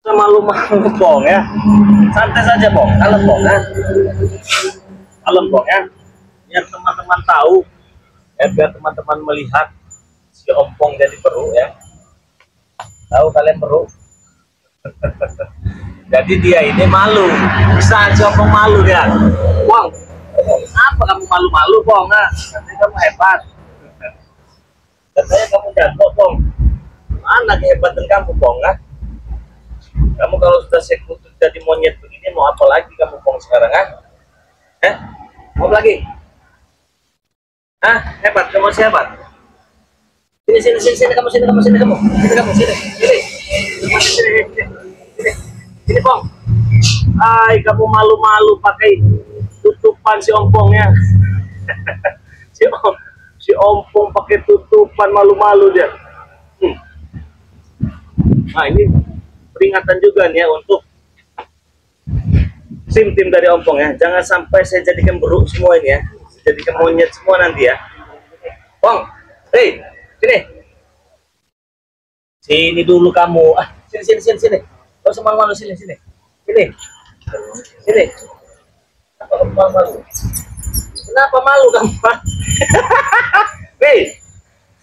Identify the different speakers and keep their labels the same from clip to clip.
Speaker 1: Malu-malu Bong ya, santai saja Bong, kalem Bong ya, kalem Bong ya, biar teman-teman tahu, biar teman-teman melihat si Ompong jadi peruk ya, tahu kalian peruk. Jadi dia ini malu, bisa si Ompong malu dia, Bong, apa kamu malu-malu Bong? Nah, katanya kamu hebat, katanya kamu jago Bong, mana kehebatan kamu Bong? Nah, kamu kalau sudah sekutu jadi monyet begini mau apa lagi kamu Bong sekarang ah? Mau lagi? Hebat, kamu masih hebat. Sini kamu sini Bong. Kamu malu-malu pakai tutupan si Ompongnya. si Ompong pakai tutupan malu-malu dia. Nah ini peringatan juga nih ya untuk tim dari Ompong ya, jangan sampai saya jadikan beruk semua ini ya, saya jadikan monyet semua nanti ya. Bong, hei, sini dulu kamu, sini, kau sama malu sini, apa kamu malu? Kenapa malu kamu? Hei,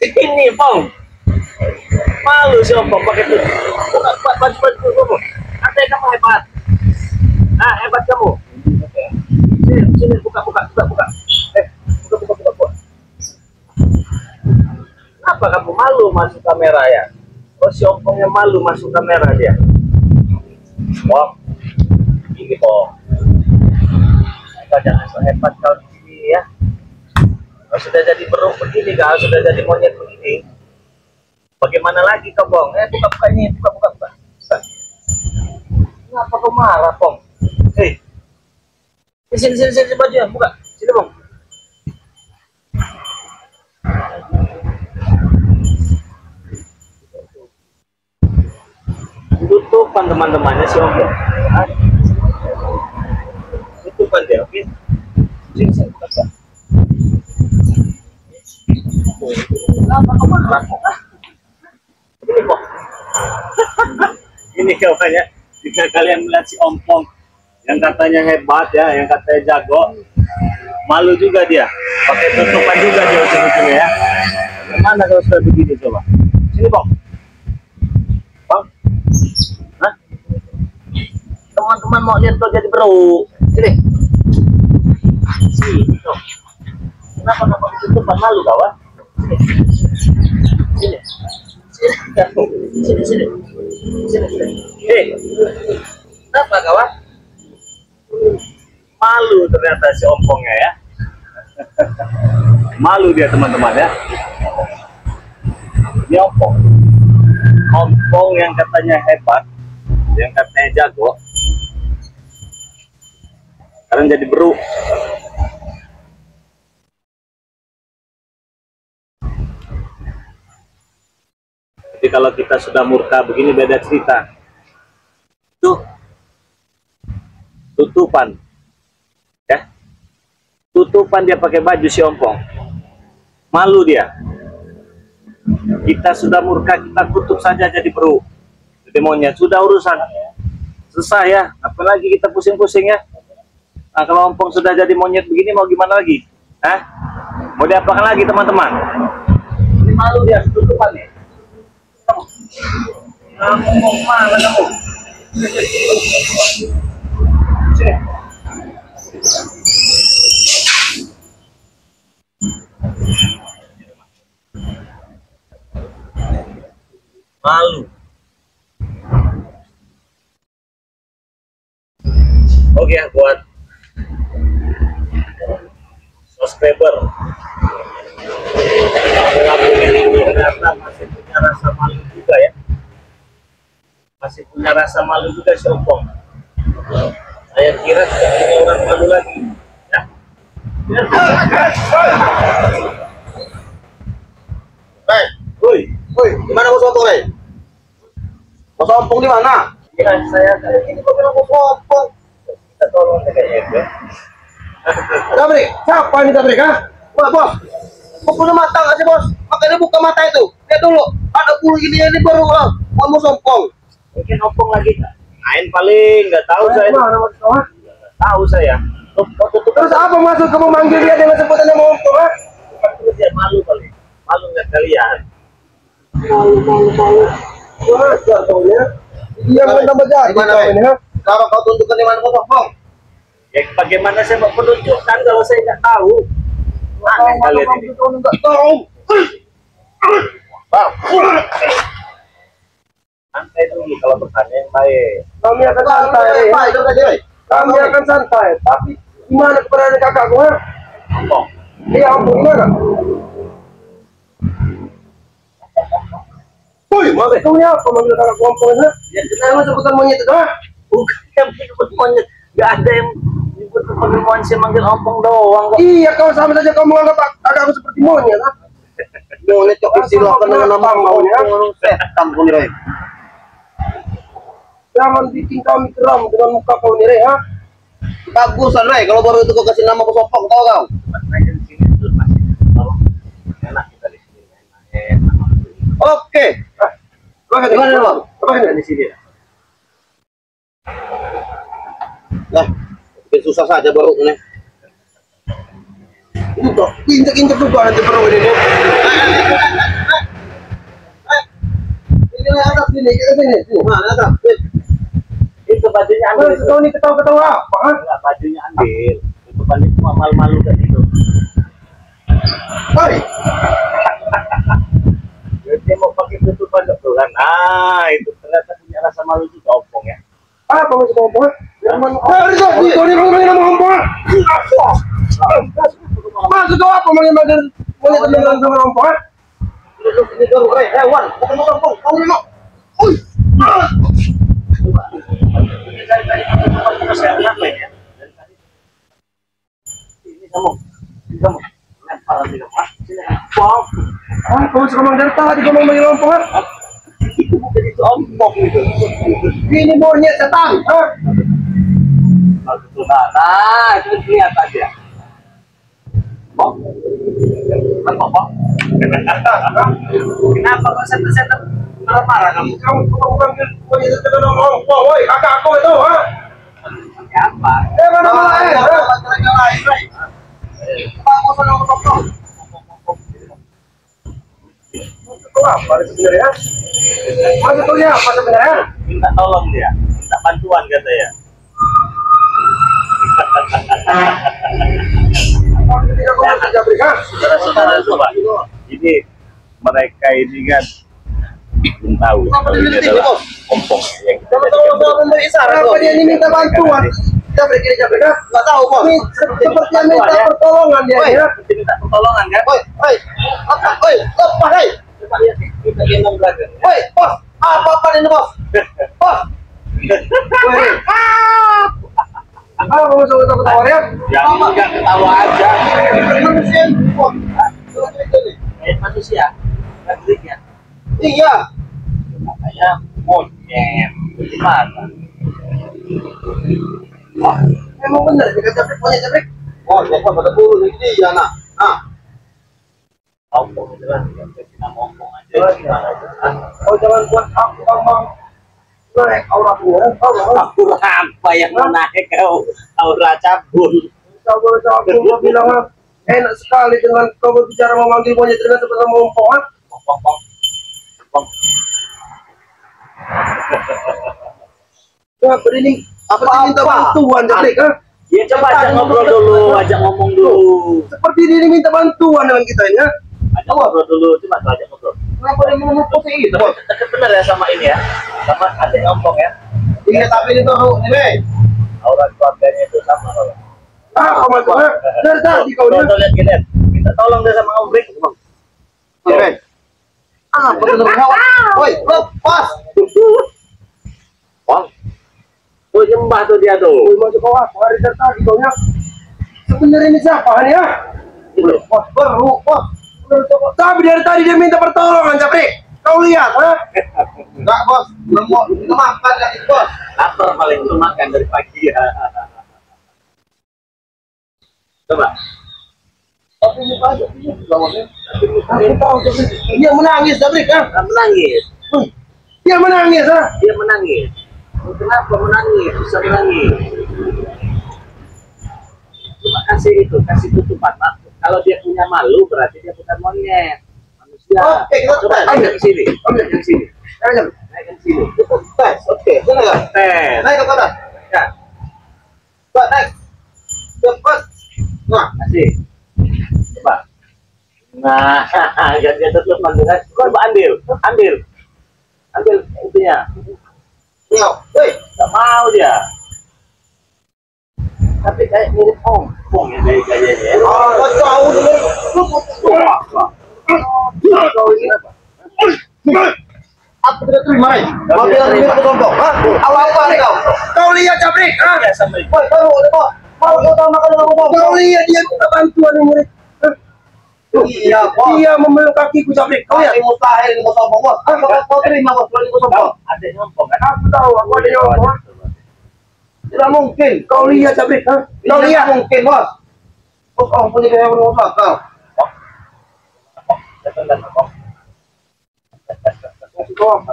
Speaker 1: sini Bong. Malu si Ompong pakai itu. Baju. Katanya kamu hebat. Hebat kamu. Sini buka. Buka. Kenapa kamu malu masuk kamera ya? Oh si Ompongnya malu masuk kamera dia. Bong, ini Bong. Jangan so hebat kau di sini ya. Kau sudah jadi beruk begini, kau sudah jadi monyet begini. Bagaimana lagi kau Bong? Buka ini, buka. Kenapa kau marah Bong? Hei, sini bajunya, buka, sini Bong. Tutupan teman-temannya si Ompong. Tutupan dia, oke? Sini buka. Kenapa kau marah Bong? Ini Bong. Ini kawannya, jika kalian melihat si Ompong yang katanya hebat ya, yang katanya jago, malu juga dia, pakai tutupan juga dia ujung-ujungnya ya. Mana kalau sudah begini coba? Sini Bong. Teman-teman mau lihat kau jadi beruk. Sini dong. Kenapa kau pakai tutupan, malu kawan? Sini. Kenapa kawan? Malu ternyata si Ompongnya ya. Malu dia teman-teman ya. Ini Ompong yang katanya hebat, yang katanya jago, sekarang jadi beruk. Jadi kalau kita sudah murka begini beda cerita. Tuh tutupan ya, tutupan dia pakai baju si Ompong, malu dia. Kita sudah murka, kita tutup saja jadi beruk, jadi monyet, sudah urusan selesai ya, apalagi kita pusing-pusing ya. Nah kalau Ompong sudah jadi monyet begini mau gimana lagi? Mau diapakan lagi teman-teman? Ini malu dia tutupannya. Kamu mau mana kamu? Sini. Malu. Oke ya, buat subscriber, lagu ini ternyata masih punya rasa malu juga ya, masih punya rasa malu juga si Ompong. Saya kira tidak punya orang malu lagi ya. Woi, gimana Bos Ompong nih? Bos Ompong di mana? Ya saya kayak ini kok bilang Bos Ompong. Kita tolong kayaknya ya. Dabrik, siapa ini Dabrik ah? Bos, kok punya mata nggak sih Bos? Makanya buka mata itu. Lihat dulu, ada bulu gini ini baru kamu Ompong. Mungkin Ompong lagi main paling, nggak tahu saya. Nggak tahu saya.
Speaker 2: Terus apa maksud kamu manggil dia dengan sebutan nama Ompong?
Speaker 1: Terus dia malu kali, malu nggak kalian.
Speaker 2: Malu. Wajar kau ya. Dia mau tambah jadi kau ini, ha?
Speaker 3: Kalau kau tunjukkan di mana kau Ompong?
Speaker 1: Ya bagaimana saya mau menunjukkan kalau saya nggak tahu? Aneh kalian ini.
Speaker 2: Nggak tahu.
Speaker 1: Santai dulu kalau bertanya yang baik.
Speaker 2: Kami akan santai. Kami akan santai. Tapi gimana keberadaan kakakku, ha?
Speaker 1: Ompong.
Speaker 2: Iya, Ompong gimana? Woi, maksudnya apa manggil kakak Ompong, ha?
Speaker 1: Ya
Speaker 2: Emang sebutan monyet itu, ha?
Speaker 1: bukan yang menyebut monyet, nggak ada yang menyebut manggil monyet, saya manggil Ompong doang kok.
Speaker 2: Iya, kau sama saja kau menganggap kakakku seperti monyet, ha?
Speaker 3: Monyet kok istilahkan dengan nama
Speaker 2: Ompong, ya?
Speaker 3: setan kau nih.
Speaker 2: Jangan bikin kami geram dengan muka kau ini, ha?
Speaker 3: Bagusan, Rey. Kalau baru itu kau kasih nama kau Ompong, tahu kau?
Speaker 1: Makanya di sini tuh masih tolong enak kita di sini, enak.
Speaker 3: Oke. Gimana, Bang?
Speaker 1: Apa di sini?
Speaker 3: Nah, bikin susah saja baru ini.
Speaker 2: Udah, injek-injek juga nanti perlu ini.
Speaker 3: Ini atas sini, ke sini. Mana atas?
Speaker 1: Itu bajunya ambil.
Speaker 2: Kau ini ketawa-ketawa apa, ha?
Speaker 1: Enggak, bajunya ambil. Tutupan itu malu-malu kan itu.
Speaker 2: Hai,
Speaker 1: Dia mau pakai tutupan doang. Nah, itu ternyata punya rasa malu juga Ompong ya.
Speaker 2: apa maksud Ompong? Kau ini manggil nama Ompong, ha? Maksud kau apa manggil monyet dengan sama Ompong, ha?
Speaker 3: Ini baru, Rey. Wan, ketemu Ompong. Kamu nengok.
Speaker 1: Coba. Dari tadi tutupan saya apa ya? Dari tadi. Ini kamu. Lempar nanti kamu. Sini. Wow.
Speaker 2: Ah, kau suka manggil tadi kau manggil Ompong, ha?
Speaker 1: Itu bukan itu Ompong itu.
Speaker 2: Ini monyet setan, ha?
Speaker 1: Nah, itu kelihatan dia. Oh, kenapa? Kenapa kok setan marah-marah kamu?
Speaker 2: Kamu manggil monyet dengan nama Ompong, woi, kakakku itu, ha?
Speaker 1: Apa?
Speaker 2: Mana lain, ha? Kau apa sebenarnya? Maksudnya apa sebenarnya?
Speaker 1: Minta tolong dia, minta bantuan katanya.
Speaker 2: Ketika kau masih jabrik, ha?
Speaker 1: Saudara-saudara coba, ini mereka ini kan belum tahu
Speaker 3: Apa
Speaker 1: kalau ini
Speaker 3: dia
Speaker 1: adalah
Speaker 3: Bos?
Speaker 1: Ompong yang kita
Speaker 3: Sama-sama memberi isyarat.
Speaker 2: Kenapa dia ini minta bantuan? Jabrik, ha?
Speaker 3: Nggak tahu, Bos.
Speaker 2: Ini seperti yang minta pertolongan dia, ya?
Speaker 1: minta pertolongan kan?
Speaker 3: Oi, lepas, Rey.
Speaker 1: Coba lihat kita gendong belakang.
Speaker 3: Woi, Bos. Apa ini, Bos? Bos.
Speaker 2: Ah, kamu suka ketawa ya?
Speaker 1: Yang enggak ketawa aja.
Speaker 3: Manusia, Bos.
Speaker 1: Kayak manusia, nggak gerik ya.
Speaker 3: Iya.
Speaker 1: Katanya monyet, gimana?
Speaker 2: Emang bener, dia jabrik, monyet jabrik.
Speaker 3: Oh, Bos, pada buru ini dia, nak.
Speaker 1: Ompong itu kan, kasih nama Ompong aja. Gimana aja?
Speaker 2: Oh, jangan buat aku gampang naik auratmu, ya?
Speaker 1: Aura apa yang menaik kau? Aura cabul.
Speaker 2: Coba aku bilang, ha? Enak sekali dengan kau berbicara memanggil monyet dengan seperti Ompong, ha?
Speaker 1: Ompong.
Speaker 2: Ya, berining
Speaker 3: Apa dia minta
Speaker 2: bantuan jabrik, ha?
Speaker 1: Ya coba ajak ngobrol dulu, ajak ngomong dulu.
Speaker 2: Seperti dia minta bantuan dengan kita ini, ha?
Speaker 1: Ajak ngobrol dulu, coba tuh ajak ngobrol.
Speaker 3: Kenapa dia mau putih itu, Bos?
Speaker 1: Dekat bener ya sama ini ya, sama adik Ompong ya.
Speaker 3: Iya, tapi itu ini.
Speaker 1: Aura keluarganya itu sama loh.
Speaker 2: Ah, kamu itu, ha? Dari tadi kau
Speaker 1: Tuh,
Speaker 2: ini.
Speaker 1: lihat gini, minta tolong dia sama Om Brik, Bang.
Speaker 3: Oke. Betul betul. Woi, lepas.
Speaker 1: Bang, tuh nyembah tuh dia tuh.
Speaker 2: Woi, masuk kau apa? Hari dari tadi kau ya? Sebenarnya ini siapa, Han, ya?
Speaker 3: Bos, Bos.
Speaker 2: Tapi dari tadi dia minta pertolongan, Jabrik. Kau lihat, ha?
Speaker 3: Enggak, Bos. Belum mau itu makan kan itu, Bos.
Speaker 1: Lapar paling itu makan dari pagi ya. Coba.
Speaker 3: Tapi ini banyak ini lawannya.
Speaker 2: Aku tahu, Jabrik.
Speaker 3: Dia menangis, Jabrik, kan?
Speaker 1: Menangis.
Speaker 2: Dia menangis, ha?
Speaker 1: Dia menangis. Kenapa menangis? Bisa menangis. Cuma kasih itu, kasih tutupan, Pak. Kalau dia punya malu, berarti dia bukan monyet. Manusia.
Speaker 2: Oke, kita
Speaker 1: coba
Speaker 2: ambil.
Speaker 1: naik ke sini.
Speaker 2: Ambil.
Speaker 1: Naik ke sini.
Speaker 2: Ayo,
Speaker 1: Naik ke sini.
Speaker 2: tes, oke, sana ya.
Speaker 1: Tes.
Speaker 2: Naik ke atas.
Speaker 1: Ya,
Speaker 2: Pak, naik. Cepat. Nah,
Speaker 1: kasih. Coba. Nah, biar dia tutup mandungan. Coba ambil. Ambil. Ambil itunya.
Speaker 2: ya, woi.
Speaker 1: Gak mau dia. Tapi kayak mirip ompong ya dari gayanya.
Speaker 2: Ah, kau tahu dia.
Speaker 1: Kau ini apa?
Speaker 2: Aku tidak terima, Rai. Kau bilang mirip kelompok, ha? Apa kau? Kau lihat Jabrik, ha?
Speaker 1: Ya, sama itu.
Speaker 2: Woi, kau udah mau kau tahu makan dengan kelompok. Kau lihat dia minta bantuan yang murid. Iya, dia memeluk kakiku Jabrik. Kau lihat mustahil ini kelompok, bos. Ah, kau terima bos kalau ini kelompok.
Speaker 1: Ada nyompong kan?
Speaker 2: Aku tahu, aku ada kelompok. Tidak mungkin. Kau lihat Jabrik, ha? Kau lihat mungkin, bos. Bos, kau punya gaya bermusuh kau.
Speaker 1: Datang dan nyompong.
Speaker 2: Masuk kau apa?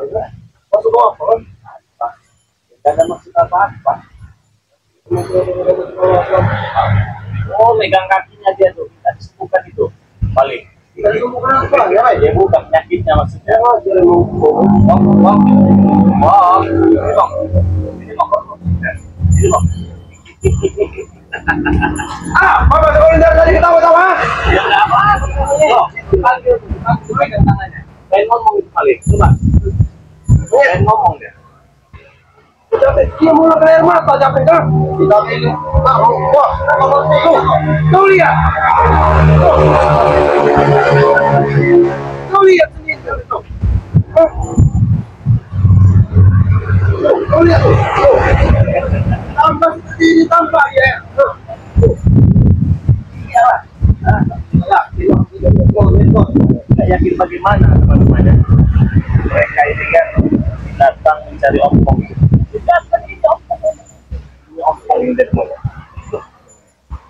Speaker 2: Masuk kau apa?
Speaker 1: Tidak ada maksud apa-apa. Oh, megang kakinya dia tuh. Tidak disembuhkan itu. Balik.
Speaker 2: Tidak disembuhkan apa? Ya, Rai?
Speaker 1: Dia bukan penyakitnya maksudnya.
Speaker 2: Oh, dia lumpuh.
Speaker 1: Bang. Ini bang. Ini bang. Ini bang.
Speaker 2: Ah, Bapak sekolah dari ketawa-tawa.
Speaker 1: Ya nggak apa-apa. Loh, dipanggil tuh. Dipanggil pegang tangannya. Pengen ngomong itu balik. Coba. Pengen ngomong dia.
Speaker 2: Dia mulai ke air mata, Jabrik, ha? Kita ini. Nah, bos, kau lihat. Kau lihat sendiri itu. Hah? Kau lihat tuh. Tambah seperti ini tampak ya.
Speaker 1: Iyalah. Nggak yakin bagaimana teman-teman. Mereka ini kan datang mencari ompong. Datang ini ompong. Ini ompong ini dari mana?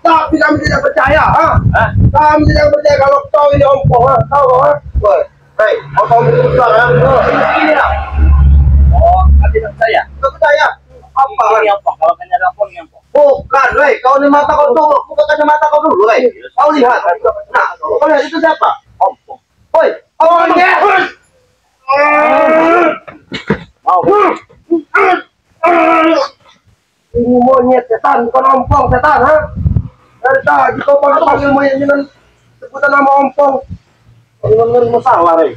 Speaker 2: Tapi kami tidak percaya, ha?
Speaker 1: Hah?
Speaker 2: Kami tidak percaya kalau kau ini ompong, ha? Tahu kau, ha? Woi, hei, kau begitu besar, ha? Ini lah.
Speaker 1: Oh, tidak percaya.
Speaker 2: Kau percaya? Apa?
Speaker 1: Ini ompong. Kalau kau nyari ompong, ini ompong.
Speaker 2: Bukan, woi. Kau ini mata kau tuh, buka kacamata kau dulu, woi. Kau lihat. Nah, kau lihat itu siapa?
Speaker 1: Ompong.
Speaker 2: Woi, monyet.
Speaker 1: Mau kan?
Speaker 2: Ini monyet setan, bukan ompong setan, ha? Dari tadi kau panggil monyet dengan sebutan nama ompong. Benar-benar masalah, Rey.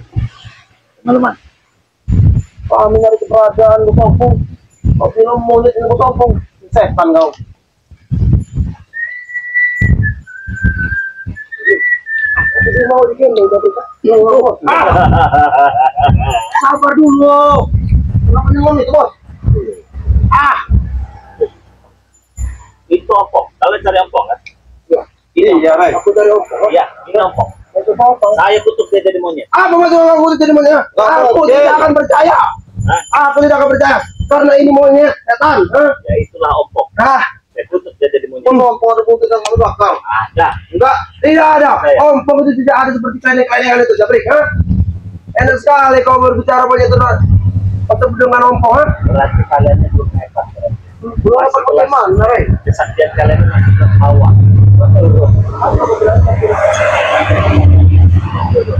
Speaker 1: Teman-teman.
Speaker 2: Kami nyari keberadaan Butompong. Kau bilang monyet ini Butompong. Setan kau. Ini mau digendong tapi sabar dulu. Kenapa nih monyet, bos?
Speaker 1: Itu ompong. Kalau cari ompong kan?
Speaker 2: Iya, Rai. Aku dari ompong.
Speaker 1: Iya, ini ompong.
Speaker 2: Itu ompong.
Speaker 1: Saya tutup dia jadi monyet.
Speaker 2: Apa maksud aku jadi monyet? Aku tidak akan percaya.
Speaker 1: Hah?
Speaker 2: Aku tidak akan percaya karena ini monyet setan.
Speaker 1: Ya itulah ompong. Saya tutup dia jadi monyet.
Speaker 2: Ompong ada bukti dan malu kau.
Speaker 1: Ada.
Speaker 2: Enggak, tidak ada.
Speaker 1: Saya.
Speaker 2: Ompong itu tidak ada seperti kalian itu, Jabrik. Enak sekali kau berbicara monyet itu. Atau dengan ompong, ha?
Speaker 1: Berarti kalian itu belum hebat.
Speaker 2: Belum apa bagaimana, Rey?
Speaker 1: Kesaktian kalian itu masih ke bawah.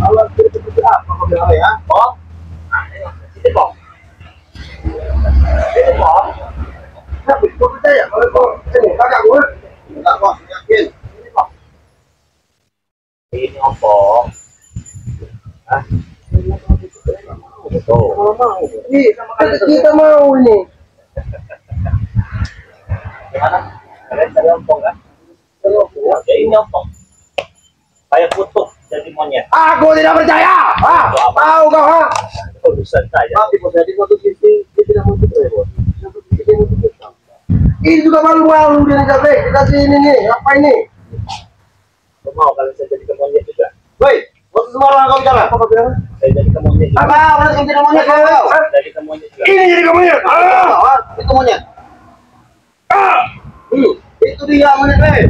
Speaker 2: Allah seperti apa kau bilang, ya?
Speaker 1: Bom. Nah, ini bom. Ini bom.
Speaker 2: Tapi kau percaya kalau kau ini kakak gue? Enggak, bos, yakin.
Speaker 1: Ini bom. Ini ompong. Hah? Betul.
Speaker 2: Kita mau ini.
Speaker 1: Gimana? Kalian cari ompong kan? Ya ini ompong. Saya kutuk jadi monyet.
Speaker 2: Aku tidak percaya. Tahu kau, ha?
Speaker 1: Urusan saya.
Speaker 2: Tapi bos, jadi satu sisi dia tidak mau ya, bos. Satu sisi dia mau kita. Ini juga malu-malu dia Jabrik. Kita sini nih, apa ini?
Speaker 1: Mau kalian saya jadi monyet juga.
Speaker 2: Woi, bos semua orang kau bicara. Apa kau bilang?
Speaker 1: Saya jadi monyet juga.
Speaker 2: Apa? Berarti kau tidak monyet kau?
Speaker 1: Jadi monyet juga.
Speaker 2: Ini jadi monyet. Itu monyet. Itu dia monyet, Rey.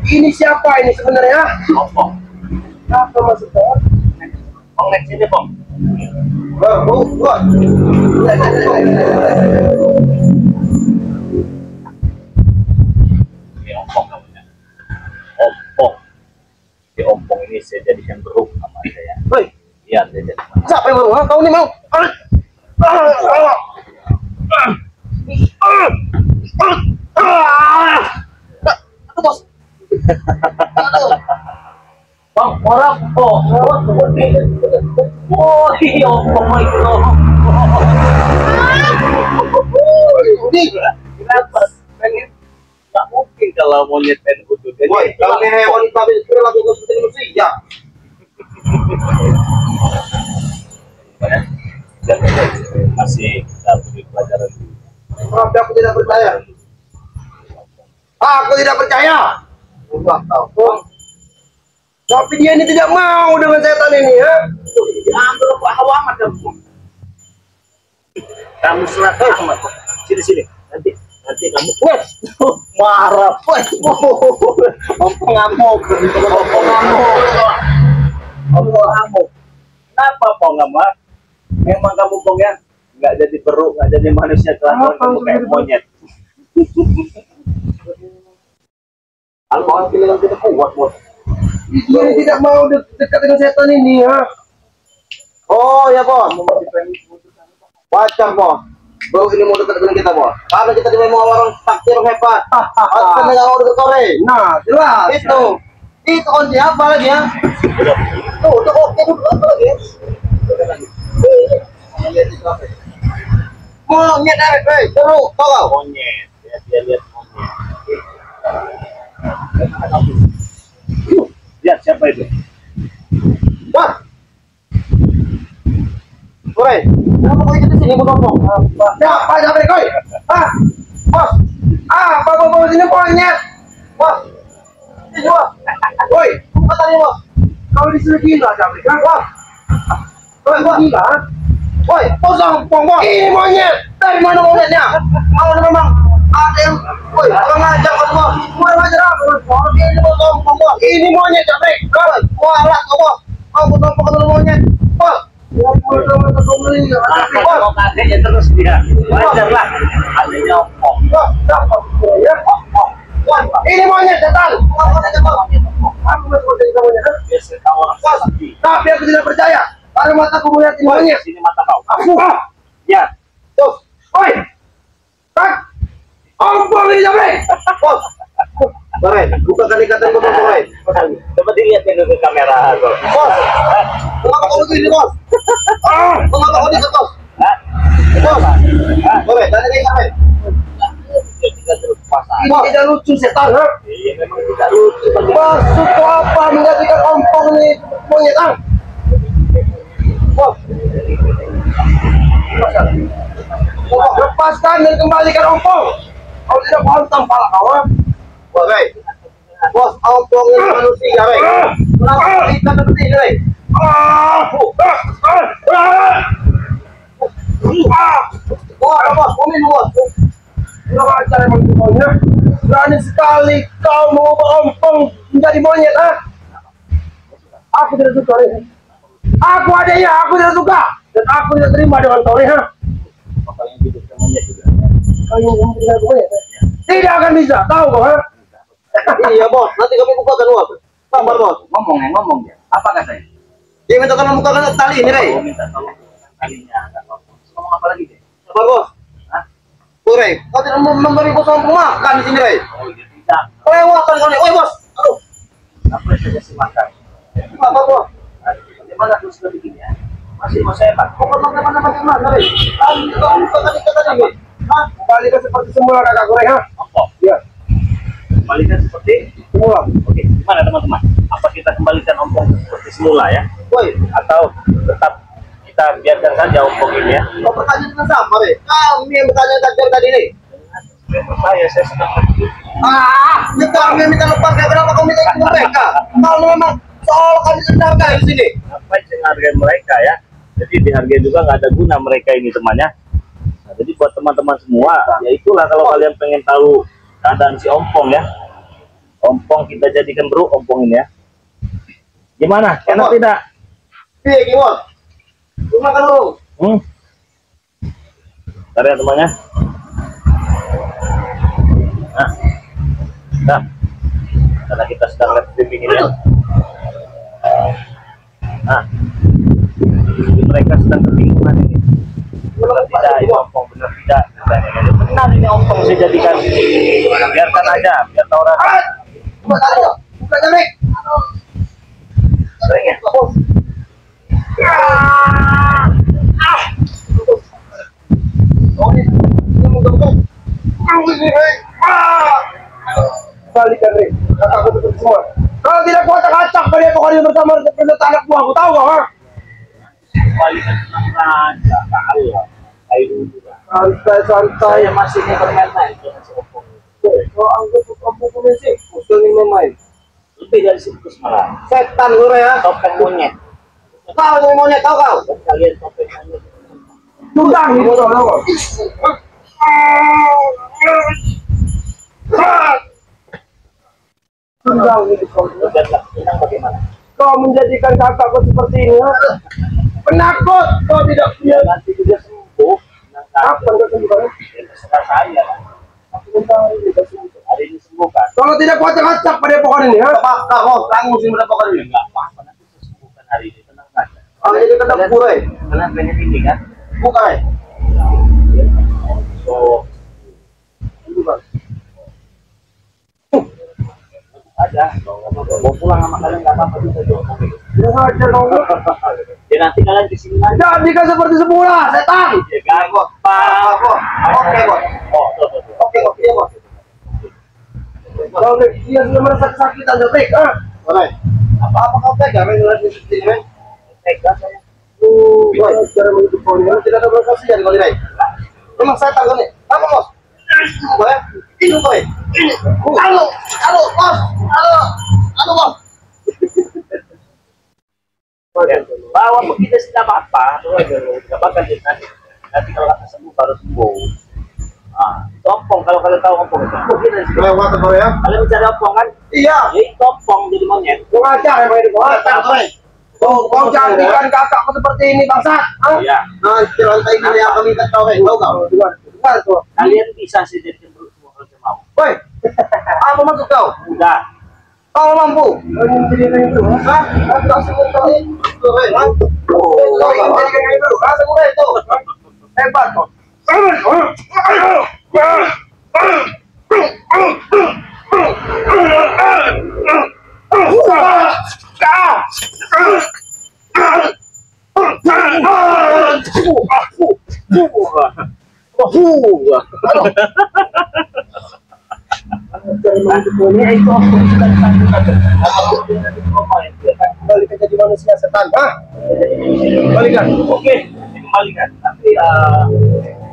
Speaker 2: Ini siapa ini sebenarnya?
Speaker 1: Ompong.
Speaker 2: Apa maksudnya?
Speaker 1: Pong next sini, Pong. Ini ompong namanya. Ompong. Si ompong ini saya jadikan beruk sama saya.
Speaker 2: Woi,
Speaker 1: Iya, saya jadi.
Speaker 2: siapa yang baru? Kau nih mau? Bos.
Speaker 1: Bang, orang oh, iya, ompong itu. Kenapa? Pengen nggak mungkin kalau monyet pengen kutut.
Speaker 2: Woi, kalau ini hewan tapi perilaku seperti manusia.
Speaker 1: Masih kita beri pelajaran dulu.
Speaker 2: Tapi aku tidak percaya. Aku tidak percaya. Enggak tahu. Tapi dia ini tidak mau dengan setan ini, ya?
Speaker 1: Ambil hawa amat kamu. Kamu selat amat. Sini. Nanti kamu.
Speaker 2: Wes, marah. Wes, ompong ngamuk.
Speaker 1: Kenapa Pong ngamuk? Memang kamu Pong ya nggak jadi peruk, nggak jadi manusia, kelakuan kamu kayak monyet.
Speaker 2: Alkohol pilihan kita kuat, bos. Dia tidak mau dekat dengan setan ini, ya? Oh ya, bos. Wajar, bos. Bau ini mau dekat dengan kita, bos. Karena kita dimana orang takdir hebat. Harus dengan orang dekat Korea. Nah, jelas. Itu kunci apa lagi ya? Tuh, oke dulu apa lagi? Monyet apa? Terus, tolong.
Speaker 1: Monyet, dia lihat monyet. Lihat siapa itu?
Speaker 2: Wah. Korea, kenapa kau ikut sini, bos? Siapa koi? Bos. Apa kau bawa sini monyet? Bos. Ini bos. Woi, buka tadi bos. Kau disuruh gila, Jabri, kan? Bos. Kau gila? Woi, kosong, bos. Ini monyet. Dari mana monyetnya? Kalau memang ada yang, woi, orang ngajak kan bos. Mulai ngajar apa, bos? Ini kosong, bos. Ini monyet, Jabri. Kau, walah, bos. Kau kosong monyet, bos.
Speaker 1: Mau kakeknya terus dia. Wajar lah. Adanya ompong.
Speaker 2: Ini monyet setan. Aku masuk jadi monyet.
Speaker 1: Biasa tahu orang sakti.
Speaker 2: Tapi aku tidak percaya. Karena mataku melihat ini monyet.
Speaker 1: Sini mata kau. Ya.
Speaker 2: Tuh. Oi. Tak. Ompong ini Jabri. Bos. Bos, buka kali kata bos, bos.
Speaker 1: Coba dilihat dulu ke kamera.
Speaker 2: Bos. Kenapa kau begini, bos? Kenapa kau diset, bos? Bos. Bos, dari ini sampai. Ini tidak lucu setan, ha?
Speaker 1: Iya, memang tidak lucu.
Speaker 2: Maksud kau apa menjadikan ompong ini monyet, ah? Bos. Lepaskan dan kembalikan ompong. Kau tidak pantang pala kau, ha? Bos, bos, ompong ini manusia, Rey. Kenapa kita seperti ini, Rey? Bos, kumin, bos. Kurang ajar emang itu monyet. Berani sekali kau mengubah ompong menjadi monyet, ha? Aku tidak suka, Rey. Aku adanya, aku tidak suka. Dan aku tidak terima dengan kau, Rey, ha?
Speaker 1: Apa yang hidup dengan monyet juga?
Speaker 2: Kau yang tidak monyet, tidak akan bisa, tahu kau, ha? Iya, bos. Nanti kami bukakan uang. Sabar, bos.
Speaker 1: Ngomong dia. Apa katanya?
Speaker 2: Dia minta kami bukakan tali ini, Rey.
Speaker 1: Minta tolong talinya. Ngomong apa lagi deh?
Speaker 2: Sabar, bos. Tuh, Rey. Kau tidak memberi bos ompong makan di sini, Rey.
Speaker 1: Oh, dia tidak.
Speaker 2: Kelewatan kau nih. Oi, bos. Aduh.
Speaker 1: Apa saja sih makan?
Speaker 2: Apa, bos?
Speaker 1: Bagaimana terus begini ya? Masih mau sehat.
Speaker 2: Kau pernah mana, Rey? Kau bukakan ikat tadi, Rey. Hah? Kembalikan seperti semula, kakak goreng, ha?
Speaker 1: Apa?
Speaker 2: Iya.
Speaker 1: Kembalikan seperti
Speaker 2: Semula.
Speaker 1: oke, gimana teman-teman? Apa kita kembalikan ompong seperti semula ya?
Speaker 2: Woi,
Speaker 1: Atau tetap kita biarkan saja ompong ini ya?
Speaker 2: kau bertanya dengan siapa, Rey? Kami yang bertanya tadi nih.
Speaker 1: Saya sedang
Speaker 2: Ini kami yang minta lepas, kayak berapa kau minta ikut mereka? Kalau memang tol kan ditendangkan di sini.
Speaker 1: Ngapain sih ngehargain mereka ya? Jadi dihargai juga nggak ada guna mereka ini temannya. Nah, jadi buat teman-teman semua, ya itulah kalau kalian pengen tahu keadaan si Ompong ya. Ompong kita jadikan bro, Ompong ini ya. Gimana? Enak tidak?
Speaker 2: Iya, gimana? Lu makan dulu.
Speaker 1: Bentar ya temannya. Nah, karena kita sedang live streaming ini ya. Nah, jadi mereka sedang kebingungan ini. Benar tidak ini Ompong, benar tidak? Benar ini Ompong saya jadikan. Biarkan aja, biar tahu orang.
Speaker 2: Buka jarik.
Speaker 1: Sering ya?
Speaker 2: Balikan nih, kakakku tutup semua. Kalau tidak kuat acak pada pokoknya bersama anak buahku, tahu nggak? Ha?
Speaker 1: Balikan aja, tahu ya. Ayo dulu.
Speaker 2: Santai,
Speaker 1: Saya masih ini bermain-main dengan si Ompong.
Speaker 2: kalau anggap kamu sih, usul ini main.
Speaker 1: Lebih dari sirkus malah.
Speaker 2: Setan gue ya.
Speaker 1: Topeng monyet.
Speaker 2: Kau yang monyet, tahu kau?
Speaker 1: Dan kalian topeng monyet.
Speaker 2: Tundang itu tahu. Tundang itu kau.
Speaker 1: Udah tenang bagaimana?
Speaker 2: Kau menjadikan kakakku seperti ini. Penakut, kau tidak punya.
Speaker 1: Ya nanti juga sembuh.
Speaker 2: Kapan kau sembuh?
Speaker 1: Ya terserah saya kan. Hari ini sembuh kan?
Speaker 2: Kalau tidak kuat acak pada pokok ini, ha? Apa kau langsung sih pada pokok ini?
Speaker 1: Enggak apa-apa nanti saya sembuhkan hari ini, tenang saja.
Speaker 2: Oh, jadi kena pura.
Speaker 1: Kalian pengen ini kan?
Speaker 2: Bukan.
Speaker 1: So,
Speaker 2: Bukan.
Speaker 1: aja. Mau pulang sama kalian nggak apa-apa bisa juga.
Speaker 2: Ya saja dong.
Speaker 1: Ya nanti kalian di sini aja.
Speaker 2: Jadikan seperti semula, setan.
Speaker 1: Ya kan?
Speaker 2: Apa? Oke, bos.
Speaker 1: Oh, tuh.
Speaker 2: Oke, bos. Kalau dia sudah merasa kesakitan, Jeprik, ah? Boleh. Apa kau pegang? Lagi sini, men.
Speaker 1: Pegang saya.
Speaker 2: Cara menutup pohon ini tidak ada belas kasihan kali ini. Memang saya tanggung nih. Apa, bos? Boleh? Ini, boy. Halo, bos. Halo, bos.
Speaker 1: Ya, bawa begitu tidak apa-apa. Tidak apa-apa nanti kalau kata sembuh baru sembuh. Ah, Ompong kalau kalian tahu Ompong itu.
Speaker 2: Lewat apa ya?
Speaker 1: Kalian mencari Ompong kan?
Speaker 2: Iya.
Speaker 1: Ya itu Ompong jadi monyet.
Speaker 2: Lu ngajar emang ini, bos. Kau jadikan kakakku seperti ini, bangsa.
Speaker 1: Iya.
Speaker 2: Nanti lantai ini akan minta kau, tahu kau? Dengar tuh.
Speaker 1: Kalian bisa sih jadi sembuh semua kalau saya mau.
Speaker 2: Woi, apa maksud kau?
Speaker 1: Udah.
Speaker 2: Kau mampu? Hah? Kau sebut kau ini? Kau ingin jadikan itu? Kau sebut itu? Hebat kau. Balikan jadi manusia setan, hah? Balikan.
Speaker 1: Oke, dikembalikan. Tapi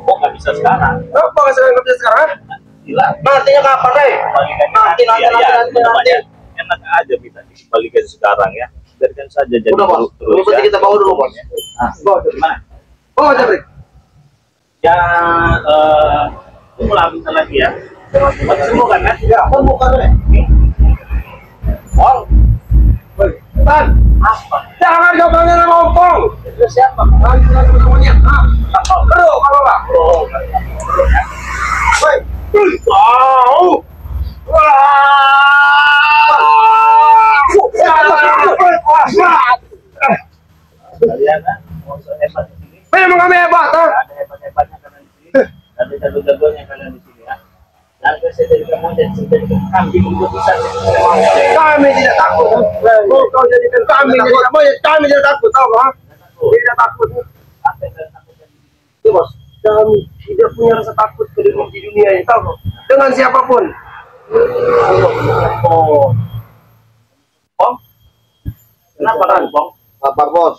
Speaker 1: kok nggak bisa sekarang?
Speaker 2: Apa nggak sedang kerja sekarang?
Speaker 1: Gila.
Speaker 2: Nantinya kapan, Rey?
Speaker 1: Kembalikan
Speaker 2: Nanti.
Speaker 1: Enak aja minta dikembalikan sekarang ya. Biarkan saja jadi
Speaker 2: Udah, bos. Ini berarti kita bawa dulu, bos.
Speaker 1: Bawa gimana?
Speaker 2: Oh, Jeprik.
Speaker 1: Ya, tunggu lah bentar lagi ya. Masih sembuh kan?
Speaker 2: Ya, sembuh kan, Rey?
Speaker 1: Oh,
Speaker 2: Tan,
Speaker 1: apa?
Speaker 2: jangan kau panggil nama Ompong.
Speaker 1: Itu siapa?
Speaker 2: Nanti kita semuanya. Aduh, kalau nggak.
Speaker 1: Oh,
Speaker 2: Woi.
Speaker 1: wow. Kalian kan, mau hebat di sini.
Speaker 2: Memang kami hebat, ha?
Speaker 1: Ada hebat-hebatnya kalian di sini. Ada jago-jagonya kalian di sini ya. Nanti saya jadikan monyet, saya jadikan kambing untuk bisa.
Speaker 2: Kami tidak takut. Kau jadikan kami jadikan monyet, kami tidak takut, tahu nggak? Tidak takut.
Speaker 1: Apa yang kalian takutkan di sini?
Speaker 2: Itu, bos. Kami tidak punya rasa takut ke di dunia ini, tahu nggak? Dengan siapapun.
Speaker 1: Oh, Bong? Kenapa kamu, Bong?
Speaker 2: Apa, bos?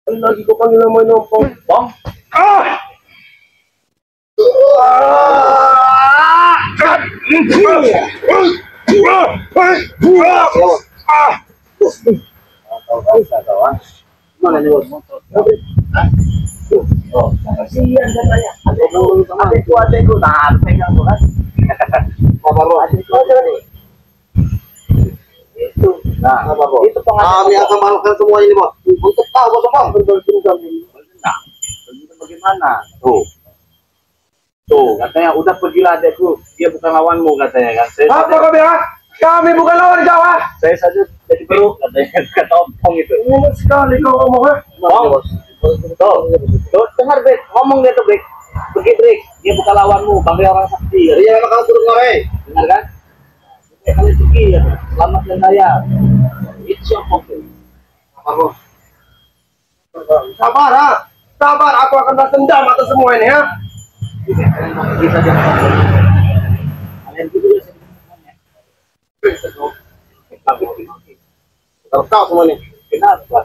Speaker 2: Lagi kau panggil nama Ompong.
Speaker 1: Bong? Tahu kawan.
Speaker 2: Mana nih bos?
Speaker 1: Oh, kasihan katanya. Adekku, nah, pegang tuh kan.
Speaker 2: Apa bos?
Speaker 1: Adekku aja nih. Itu, nah,
Speaker 2: Apa bos?
Speaker 1: itu pengacara.
Speaker 2: Kami akan balaskan semua ini bos. Untuk tahu bos bos.
Speaker 1: Nah, begitu bagaimana? Tuh, katanya udah pergilah adekku, dia bukan lawanmu katanya kan.
Speaker 2: Apa kau bilang? Kami bukan lawan Jawa.
Speaker 1: Saya saja jadi perlu katanya kata Ompong itu.
Speaker 2: Umum sekali kau ngomong ha?
Speaker 1: Bang, tuh, dengar Bek, ngomong dia tuh Bek. Pergi Bek, dia bukan lawanmu, panggil orang sakti.
Speaker 2: Iya memang kamu turun ngore.
Speaker 1: Dengar kan? Kalian pergi ya, selamat dan daya. Itu si Ompong tuh.
Speaker 2: Apa bos? Sabar ha? Sabar, aku akan balas dendam atas semua ini ha?
Speaker 1: Kita jangan. Kalian juga ya.
Speaker 2: Tahu semua ini.
Speaker 1: Kenapa?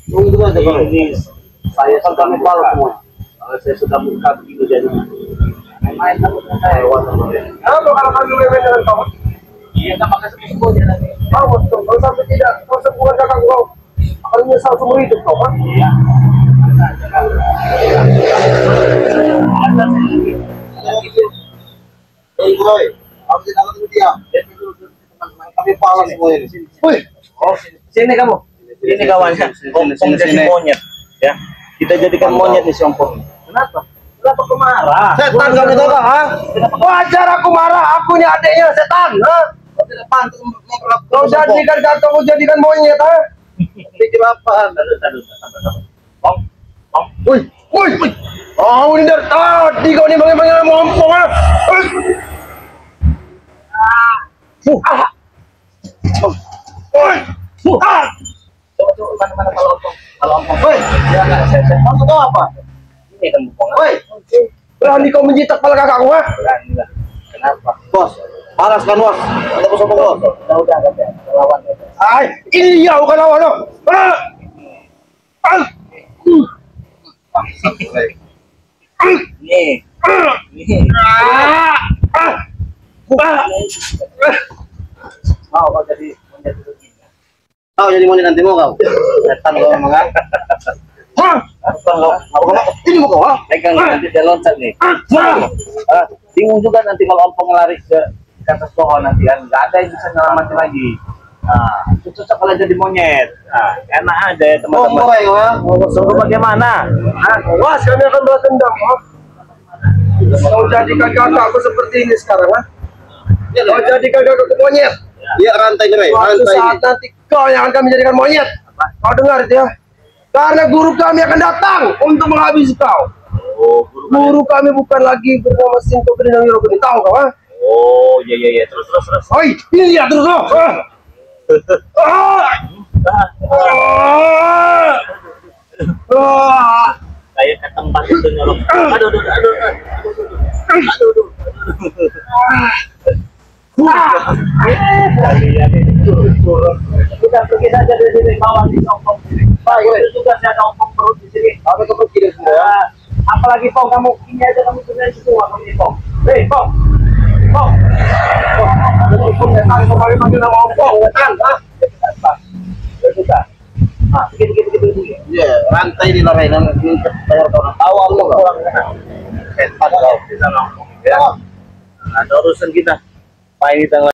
Speaker 2: Tunggu dulu aja bang.
Speaker 1: Ini saya sudah balas semua. Kalau saya sudah buka begitu jadi. Main kamu dengan saya.
Speaker 2: Apa kalau kami main dengan kau?
Speaker 1: Iya, nggak pakai semua dia nanti.
Speaker 2: Awas dong, kalau sampai tidak, kau sembuhkan kakak kau. Akan menyesal seumur hidup kau kan?
Speaker 1: Iya.
Speaker 2: Hei boy, harus kita ketemu dia. Kami balas semua ini.
Speaker 1: Wih, oh sini kamu. Sini kawannya. Ompong jadi monyet, ya. Kita jadikan monyet nih si Ompong. Kenapa? Kenapa kau marah?
Speaker 2: Setan kami tahu kah? Ha? Wajar aku marah, akunya adiknya setan. Ha?
Speaker 3: Kau tidak pantas memperlakukan
Speaker 2: Kau jadikan kakak, kau jadikan monyet. Ha?
Speaker 3: pikir apa?
Speaker 1: Om, om.
Speaker 2: Wih, wih. Oh, ini dari tadi kau ini bagaimana ngompong ha?
Speaker 1: Coba mana kalau Ompong. Kalau Ompong.
Speaker 2: Woi,
Speaker 1: Ya nggak saya.
Speaker 2: maksud kau apa?
Speaker 1: Ini kan Ompong.
Speaker 2: Woi, berani kau menjitak kepala kakakku ha?
Speaker 1: Berani lah. Kenapa?
Speaker 2: Bos, balas kan bos. Ada bos apa bos?
Speaker 1: Udah kan ya, lawan itu.
Speaker 2: Ay, ini dia bukan lawan lo.
Speaker 1: Nih, nih. Mau kau jadi monyet itu gini.
Speaker 2: Kau jadi monyet nanti mau kau?
Speaker 1: Setan kau memang kan? Kalau
Speaker 2: Ini mau kau ha?
Speaker 1: pegang nanti dia loncat nih. Bingung juga nanti kalau Ompong lari ke atas pohon nanti kan nggak ada yang bisa nyelamatin lagi. Nah, itu cocok kalau jadi monyet. Nah, enak aja ya
Speaker 2: Oh,
Speaker 1: teman-teman.
Speaker 2: mulai kau ha?
Speaker 1: Suruh bagaimana?
Speaker 2: Bos, kami akan balas dendam ha? Kau jadikan kakakku seperti ini sekarang ha? Kau jadikan kakakku monyet.
Speaker 3: Iya rantai nih,
Speaker 2: Suatu
Speaker 3: rantai.
Speaker 2: saat nanti kau yang akan kami jadikan monyet. Kau dengar itu ya? Karena guru kami akan datang untuk menghabisi kau.
Speaker 1: Oh,
Speaker 2: Guru kami bukan lagi bernama Sinto Kedinang Yorogeni. Tahu kau ha?
Speaker 1: oh, iya. Terus.
Speaker 2: Oi, ini dia terus loh.
Speaker 1: Kayak ke tempat itu nyolok. Aduh. Kalian itu kita pergi saja dari sini bawah di Ompong sini. Baik, itu juga saya ada Ompong perut di sini.
Speaker 2: Aku tuh pergi dari sini ya.
Speaker 1: Apalagi Pong kamu ini aja kamu sudah semua kamu ini Pong. Hei Pong.
Speaker 2: Setan kau panggil nama Ompong, setan ha?
Speaker 1: Sudah. Nah, begitu.
Speaker 3: Iya, rantai di larai nan bayar kau.
Speaker 1: Tahu Allah kurang setan kau di sana. Ya. Ada urusan kita. Pak ini tanggal